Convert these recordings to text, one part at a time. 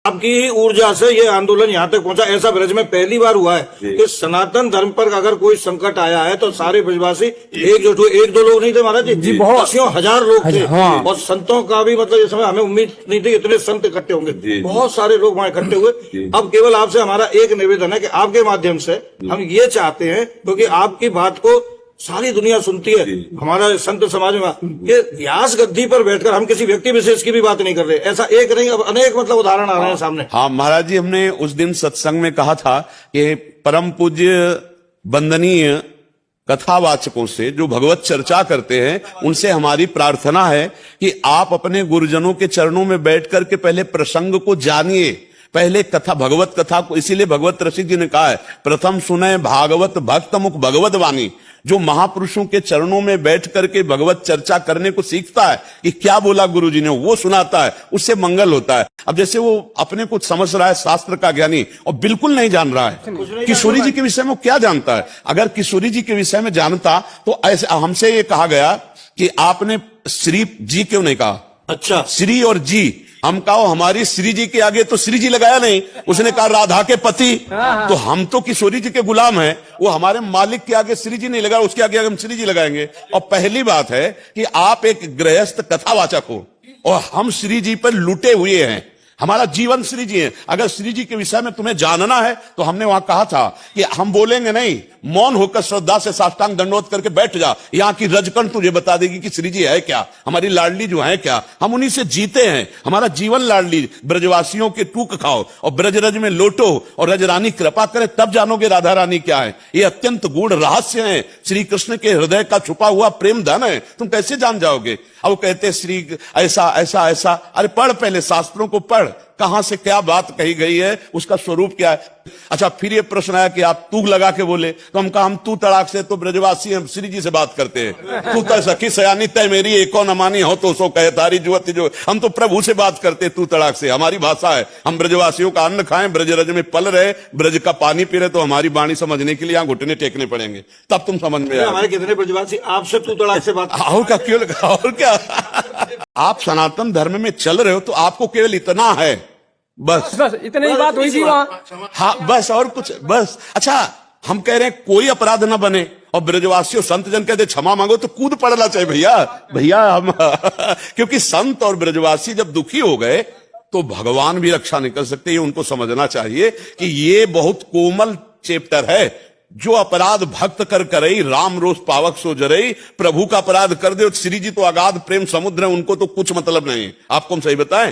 आपकी ऊर्जा से ये आंदोलन यहाँ तक पहुंचा। ऐसा ब्रज में पहली बार हुआ है कि सनातन धर्म पर अगर कोई संकट आया है तो सारे ब्रजवासी एकजुट हुए। एक दो लोग नहीं थे महाराज जी, बहुत दसियों हजार लोग थे। हाँ। और संतों का भी मतलब इस समय हमें उम्मीद नहीं थी इतने संत इकट्ठे होंगे। बहुत सारे लोग वहाँ इकट्ठे हुए। अब केवल आपसे हमारा एक निवेदन है कि आपके माध्यम से हम ये चाहते हैं, क्योंकि आपकी बात को सारी दुनिया सुनती है, हमारा संत समाज में, ये व्यास गद्दी पर बैठकर हम किसी व्यक्ति विशेष की भी बात नहीं कर रहे। ऐसा एक नहीं, अब अनेक मतलब उदाहरण आ रहे हैं सामने। हाँ महाराज जी, हमने उस दिन सत्संग में कहा था कि परम पूज्य वंदनीय कथावाचकों से जो भगवत चर्चा करते हैं उनसे हमारी प्रार्थना है कि आप अपने गुरुजनों के चरणों में बैठ करके पहले प्रसंग को जानिए, पहले कथा, भगवत कथा को। इसीलिए भगवत रसिक जी ने कहा है, प्रथम सुने भागवत भक्त मुख भगवत वाणी। जो महापुरुषों के चरणों में बैठ करके भगवत चर्चा करने को सीखता है कि क्या बोला गुरुजी ने, वो सुनाता है, उससे मंगल होता है। अब जैसे वो अपने को समझ रहा है शास्त्र का ज्ञानी और बिल्कुल नहीं जान रहा है किशोरी जी के विषय में, वो क्या जानता है? अगर किशोरी जी के विषय में जानता तो ऐसे हमसे ये कहा गया कि आपने श्री जी क्यों नहीं कहा? अच्छा, श्री और जी हम कहो, हमारी श्री जी के आगे तो श्री जी लगाया नहीं, उसने कहा राधा के पति। तो हम तो किशोरी जी के गुलाम हैं, वो हमारे मालिक के आगे श्री जी नहीं लगा, उसके आगे हम श्री जी लगाएंगे। और पहली बात है कि आप एक गृहस्थ कथावाचक हो और हम श्री जी पर लुटे हुए हैं, हमारा जीवन श्री जी है। अगर श्री जी के विषय में तुम्हें जानना है तो हमने वहां कहा था कि हम बोलेंगे नहीं, मौन होकर श्रद्धा से साष्टांग दंडवत करके बैठ जा, यहाँ की रजकण तुझे बता देगी कि श्री जी है क्या, हमारी लाडली जो है क्या। हम उन्हीं से जीते हैं, हमारा जीवन लाडली। ब्रजवासियों के टूक खाओ और ब्रज रज में लोटो और रजरानी कृपा करे, तब जानोगे राधा रानी क्या है। ये अत्यंत गूढ़ रहस्य है, श्री कृष्ण के हृदय का छुपा हुआ प्रेम धन है, तुम कैसे जान जाओगे? अब वो कहते श्री ऐसा ऐसा ऐसा, अरे पढ़, पहले शास्त्रों को पढ़, कहां से क्या बात कही गई है, उसका स्वरूप क्या है। अच्छा, फिर ये प्रश्न आया कि आप तू लगा के बोले, तो हम कहा हम तू तड़ाक से तो ब्रजवासी हम श्री जी से बात करते हैं। तू तो सखी सयानी तय मेरी एको न मानी हो तो सो कहे तारी जुवती जो, हम तो प्रभु से बात करते तू तड़ाक से, हमारी भाषा है। हम ब्रजवासियों का अन्न खाएं, ब्रज रज में पल रहे, ब्रज का पानी पी रहे, तो हमारी वाणी समझने के लिए यहाँ घुटने टेकने पड़ेंगे, तब तुम समझ में आए। हमारे कितने ब्रजवासी आपसे तू तड़ाक से बात, और क्या, क्यों लगा, और क्या। आप सनातन धर्म में चल रहे हो तो आपको केवल इतना है, बस इतनी ही बात हुई थी वहां। हाँ बस, और कुछ बस। अच्छा, हम कह रहे हैं कोई अपराध ना बने और ब्रजवासियों संत जन कहते क्षमा मांगो, तो कूद पड़ना चाहिए भैया भैया हम क्योंकि संत और ब्रजवासी जब दुखी हो गए तो भगवान भी रक्षा नहीं कर सकते। ये उनको समझना चाहिए कि ये बहुत कोमल चैप्टर है। जो अपराध भक्त कर करई, राम रोष पावक सो जरई, प्रभु का अपराध कर दे, श्री जी तो अगाध प्रेम समुद्र है, उनको तो कुछ मतलब नहीं है। आपको हम सही बताएं,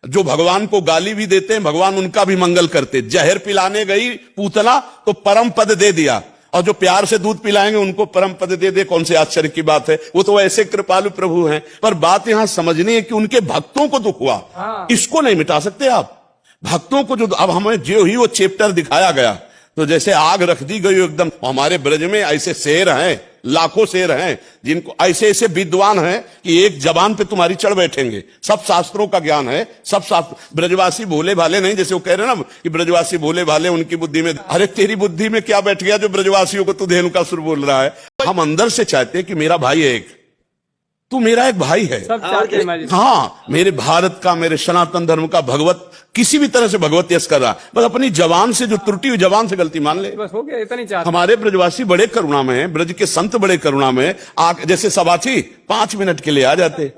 जो भगवान को गाली भी देते हैं, भगवान उनका भी मंगल करते। जहर पिलाने गई पूतना तो परम पद दे दिया, और जो प्यार से दूध पिलाएंगे उनको परम पद दे दे, कौन से आश्चर्य की बात है। वो तो ऐसे कृपालु प्रभु हैं। पर बात यहां समझनी है कि उनके भक्तों को दुख हुआ, इसको नहीं मिटा सकते आप। भक्तों को जो, अब हमें जो ही वो चैप्टर दिखाया गया तो जैसे आग रख दी गई एकदम। हमारे ब्रज में ऐसे शेर हैं, लाखों शेर हैं, जिनको ऐसे ऐसे विद्वान हैं कि एक जबान पे तुम्हारी चढ़ बैठेंगे। सब शास्त्रों का ज्ञान है, सब शास्त्र। ब्रजवासी भोले भाले नहीं, जैसे वो कह रहे हैं ना कि ब्रजवासी भोले भाले, उनकी बुद्धि में, अरे तेरी बुद्धि में क्या बैठ गया जो ब्रजवासियों को तू धेनु का सुर बोल रहा है। हम अंदर से चाहते हैं कि मेरा भाई है एक, तू मेरा एक भाई है। हाँ, मेरे भारत का, मेरे सनातन धर्म का भगवत किसी भी तरह से भगवत यश कर रहा, बस अपनी जवान से, जो त्रुटि हुई जवान से गलती मान ले, बस हो गया, इतनी चाहते। हमारे ब्रजवासी बड़े करुणा में हैं, ब्रज के संत बड़े करुणा में। जैसे सबाची 5 मिनट के लिए आ जाते,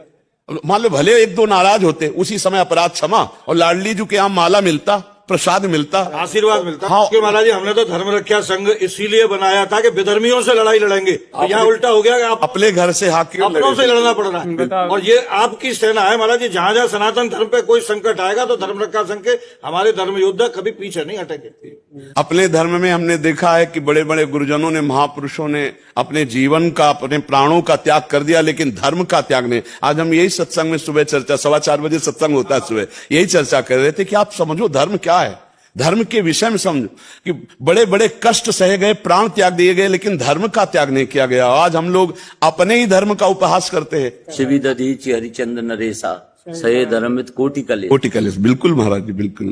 मान लो भले एक दो नाराज होते, उसी समय अपराध क्षमा, और लाडली जी के यहाँ माला मिलता, प्रसाद मिलता, आशीर्वाद मिलता। हाँ, महाराज जी, हमने तो धर्म रक्षा संघ इसीलिए बनाया था कि विधर्मियों से लड़ाई लड़ेंगे। यहाँ उल्टा हो गया कि आप अपने घर से अपनों से लड़ना पड़ रहा है। और ये आपकी सेना है महाराज जी, जहां जहां सनातन धर्म पे कोई संकट आएगा तो धर्म रक्षा संघ के हमारे धर्म योद्धा कभी पीछे नहीं हटेंगे। अपने धर्म में हमने देखा है कि बड़े बड़े गुरुजनों ने, महापुरुषों ने अपने जीवन का, अपने प्राणों का त्याग कर दिया, लेकिन धर्म का त्याग नहीं। आज हम यही सत्संग में सुबह चर्चा, 4:15 बजे सत्संग होता है सुबह, यही चर्चा कर रहे थे कि आप समझो धर्म क्या है, धर्म के विषय में समझो कि बड़े बड़े कष्ट सहे गए, प्राण त्याग दिए गए, लेकिन धर्म का त्याग नहीं किया गया। आज हम लोग अपने ही धर्म का उपहास करते हैं। शिविदधीचि हरिचंद नरेसा सहे धर्मित कोटि कलेस। कोटि कलेस, बिल्कुल महाराज जी, बिल्कुल।